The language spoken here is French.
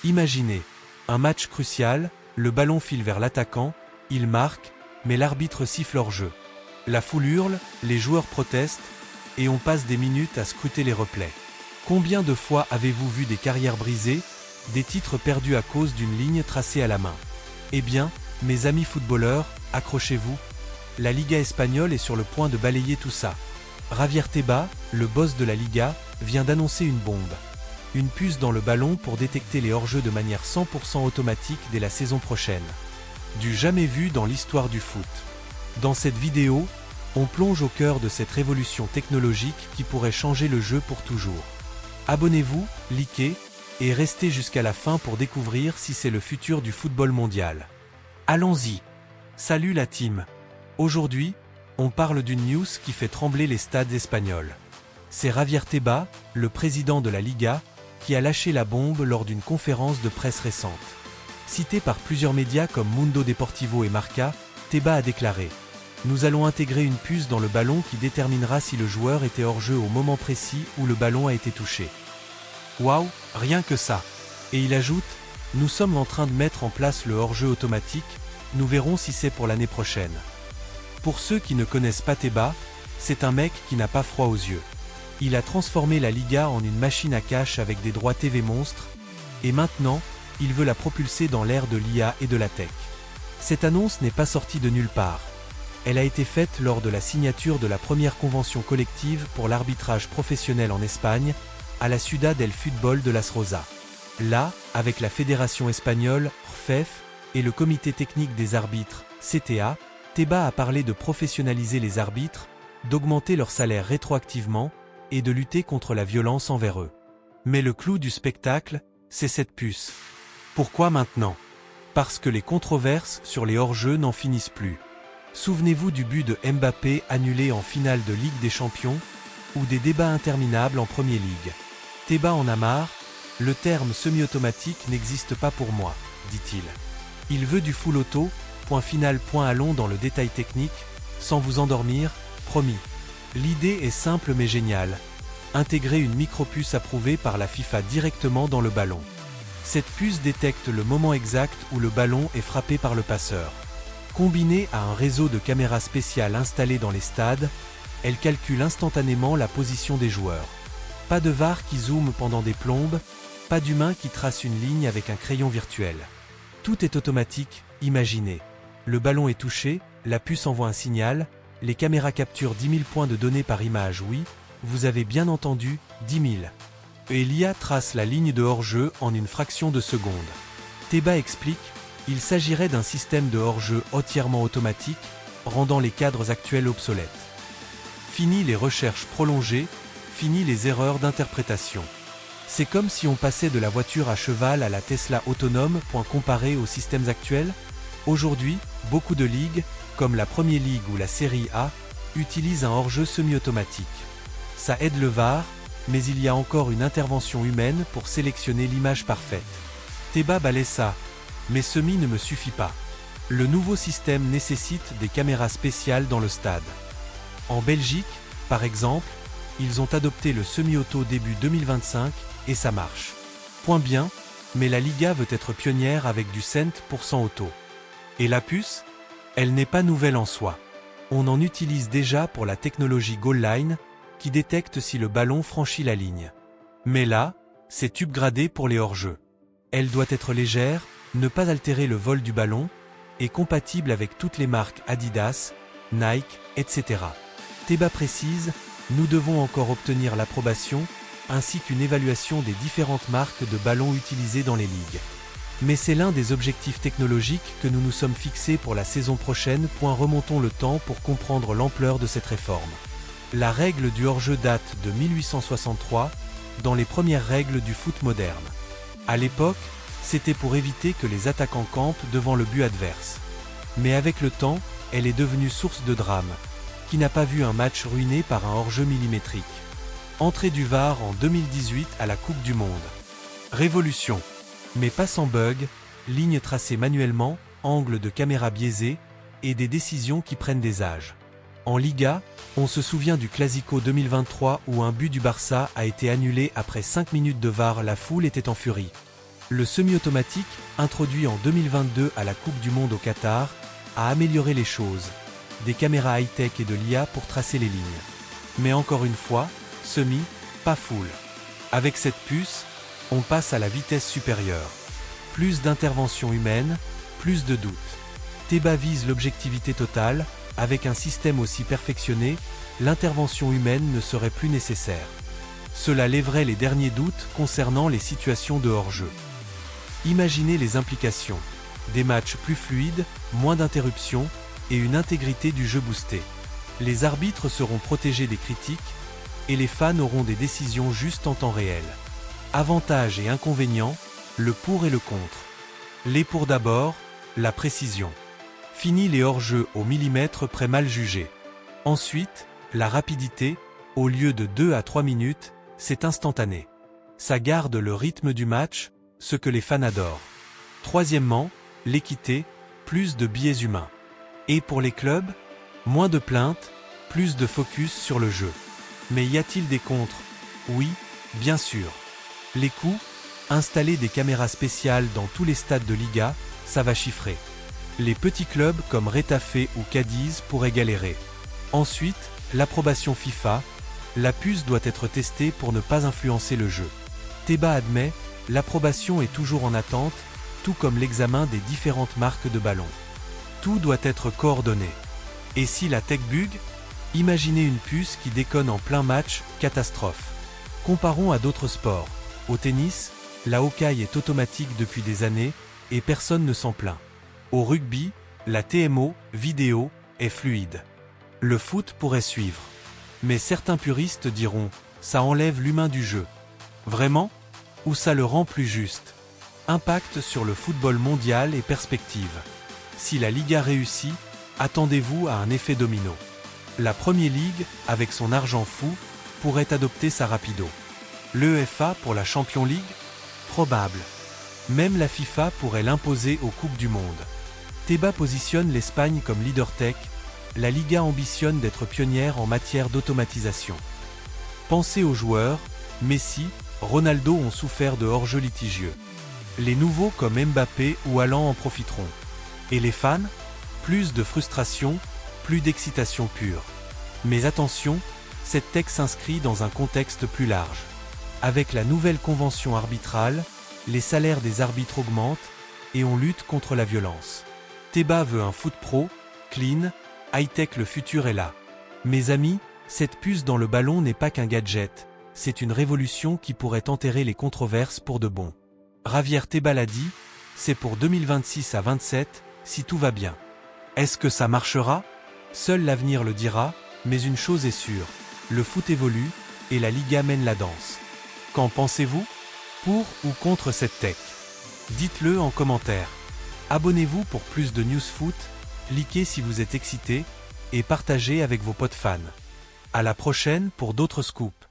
Imaginez, un match crucial, le ballon file vers l'attaquant, il marque, mais l'arbitre siffle hors-jeu. La foule hurle, les joueurs protestent, et on passe des minutes à scruter les replays. Combien de fois avez-vous vu des carrières brisées, des titres perdus à cause d'une ligne tracée à la main? Eh bien, mes amis footballeurs, accrochez-vous. La Liga espagnole est sur le point de balayer tout ça. Javier Tebas, le boss de la Liga, vient d'annoncer une bombe. Une puce dans le ballon pour détecter les hors-jeux de manière 100% automatique dès la saison prochaine. Du jamais vu dans l'histoire du foot. Dans cette vidéo, on plonge au cœur de cette révolution technologique qui pourrait changer le jeu pour toujours. Abonnez-vous, likez, et restez jusqu'à la fin pour découvrir si c'est le futur du football mondial. Allons-y. Salut la team. Aujourd'hui, on parle d'une news qui fait trembler les stades espagnols. C'est Javier Tebas, le président de la Liga, qui a lâché la bombe lors d'une conférence de presse récente. Cité par plusieurs médias comme Mundo Deportivo et Marca, Tebas a déclaré « Nous allons intégrer une puce dans le ballon qui déterminera si le joueur était hors jeu au moment précis où le ballon a été touché. » Waouh, rien que ça. Et il ajoute « Nous sommes en train de mettre en place le hors-jeu automatique, nous verrons si c'est pour l'année prochaine. » Pour ceux qui ne connaissent pas Tebas, c'est un mec qui n'a pas froid aux yeux. Il a transformé la Liga en une machine à cash avec des droits TV monstres, et maintenant, il veut la propulser dans l'ère de l'IA et de la tech. Cette annonce n'est pas sortie de nulle part. Elle a été faite lors de la signature de la première convention collective pour l'arbitrage professionnel en Espagne, à la Ciudad del Fútbol de Las Rozas. Là, avec la Fédération espagnole, RFEF, et le comité technique des arbitres, CTA, Tebas a parlé de professionnaliser les arbitres, d'augmenter leur salaire rétroactivement, et de lutter contre la violence envers eux. Mais le clou du spectacle, c'est cette puce. Pourquoi maintenant? Parce que les controverses sur les hors-jeux n'en finissent plus. Souvenez-vous du but de Mbappé annulé en finale de Ligue des Champions, ou des débats interminables en Premier League. Tebas en a marre, le terme semi-automatique n'existe pas pour moi, dit-il. Il veut du full auto, point final. Allons dans le détail technique, sans vous endormir, promis. L'idée est simple mais géniale. Intégrer une micro-puce approuvée par la FIFA directement dans le ballon. Cette puce détecte le moment exact où le ballon est frappé par le passeur. Combinée à un réseau de caméras spéciales installées dans les stades, elle calcule instantanément la position des joueurs. Pas de VAR qui zoome pendant des plombes, pas d'humain qui trace une ligne avec un crayon virtuel. Tout est automatique, imaginez. Le ballon est touché, la puce envoie un signal, les caméras capturent 10 000 points de données par image, oui, vous avez bien entendu, 10 000. Et l'IA trace la ligne de hors-jeu en une fraction de seconde. Tebas explique, il s'agirait d'un système de hors-jeu entièrement automatique, rendant les cadres actuels obsolètes. Fini les recherches prolongées, fini les erreurs d'interprétation. C'est comme si on passait de la voiture à cheval à la Tesla autonome. Comparé aux systèmes actuels, aujourd'hui, beaucoup de ligues, comme la Premier League ou la Serie A, utilisent un hors-jeu semi-automatique. Ça aide le VAR, mais il y a encore une intervention humaine pour sélectionner l'image parfaite. Tebas balaie ça, mais semi ne me suffit pas. Le nouveau système nécessite des caméras spéciales dans le stade. En Belgique, par exemple, ils ont adopté le semi-auto début 2025, et ça marche. Point bien, mais la Liga veut être pionnière avec du 100% auto. Et la puce? Elle n'est pas nouvelle en soi. On en utilise déjà pour la technologie Goal Line, qui détecte si le ballon franchit la ligne. Mais là, c'est upgradé pour les hors-jeux. Elle doit être légère, ne pas altérer le vol du ballon, et compatible avec toutes les marques Adidas, Nike, etc. Tebas précise, nous devons encore obtenir l'approbation, ainsi qu'une évaluation des différentes marques de ballons utilisées dans les ligues. Mais c'est l'un des objectifs technologiques que nous nous sommes fixés pour la saison prochaine. Remontons le temps pour comprendre l'ampleur de cette réforme. La règle du hors-jeu date de 1863, dans les premières règles du foot moderne. À l'époque, c'était pour éviter que les attaquants campent devant le but adverse. Mais avec le temps, elle est devenue source de drame. Qui n'a pas vu un match ruiné par un hors-jeu millimétrique? Entrée du VAR en 2018 à la Coupe du Monde. Révolution. Mais pas sans bug, lignes tracées manuellement, angles de caméra biaisés, et des décisions qui prennent des âges. En Liga, on se souvient du Classico 2023 où un but du Barça a été annulé après 5 minutes de VAR. La foule était en furie. Le semi-automatique, introduit en 2022 à la Coupe du Monde au Qatar, a amélioré les choses. Des caméras high-tech et de l'IA pour tracer les lignes. Mais encore une fois, semi, pas full. Avec cette puce, on passe à la vitesse supérieure. Plus d'intervention humaine, plus de doutes. Teba vise l'objectivité totale, avec un système aussi perfectionné, l'intervention humaine ne serait plus nécessaire. Cela lèverait les derniers doutes concernant les situations de hors-jeu. Imaginez les implications. Des matchs plus fluides, moins d'interruptions, et une intégrité du jeu boostée. Les arbitres seront protégés des critiques, et les fans auront des décisions justes en temps réel. Avantages et inconvénients, le pour et le contre. Les pour d'abord, la précision. Fini les hors-jeux au millimètre près mal jugés. Ensuite, la rapidité, au lieu de 2 à 3 minutes, c'est instantané. Ça garde le rythme du match, ce que les fans adorent. Troisièmement, l'équité, plus de biais humains. Et pour les clubs, moins de plaintes, plus de focus sur le jeu. Mais y a-t-il des contres? Oui, bien sûr. Les coûts, installer des caméras spéciales dans tous les stades de Liga, ça va chiffrer. Les petits clubs comme Retafe ou Cadiz pourraient galérer. Ensuite, l'approbation FIFA, la puce doit être testée pour ne pas influencer le jeu. Teba admet, l'approbation est toujours en attente, tout comme l'examen des différentes marques de ballons. Tout doit être coordonné. Et si la tech bug? Imaginez une puce qui déconne en plein match, catastrophe. Comparons à d'autres sports. Au tennis, la Hawkeye est automatique depuis des années, et personne ne s'en plaint. Au rugby, la TMO, vidéo, est fluide. Le foot pourrait suivre. Mais certains puristes diront, ça enlève l'humain du jeu. Vraiment? Ou ça le rend plus juste? Impact sur le football mondial et perspective. Si la Liga réussit, attendez-vous à un effet domino. La Premier League, avec son argent fou, pourrait adopter sa rapido. L'UEFA pour la Champions League? Probable. Même la FIFA pourrait l'imposer aux Coupes du Monde. Teba positionne l'Espagne comme leader tech, la Liga ambitionne d'être pionnière en matière d'automatisation. Pensez aux joueurs, Messi, Ronaldo ont souffert de hors-jeu litigieux. Les nouveaux comme Mbappé ou Haaland en profiteront. Et les fans? Plus de frustration, plus d'excitation pure. Mais attention, cette tech s'inscrit dans un contexte plus large. Avec la nouvelle convention arbitrale, les salaires des arbitres augmentent et on lutte contre la violence. Teba veut un foot pro, clean, high-tech, le futur est là. Mes amis, cette puce dans le ballon n'est pas qu'un gadget, c'est une révolution qui pourrait enterrer les controverses pour de bon. Javier Tebas l'a dit, c'est pour 2026 à 27, si tout va bien. Est-ce que ça marchera? Seul l'avenir le dira, mais une chose est sûre, le foot évolue, et la Liga mène la danse. Qu'en pensez-vous? Pour ou contre cette tech? Dites-le en commentaire. Abonnez-vous pour plus de news foot, likez si vous êtes excité, et partagez avec vos potes fans. À la prochaine pour d'autres scoops.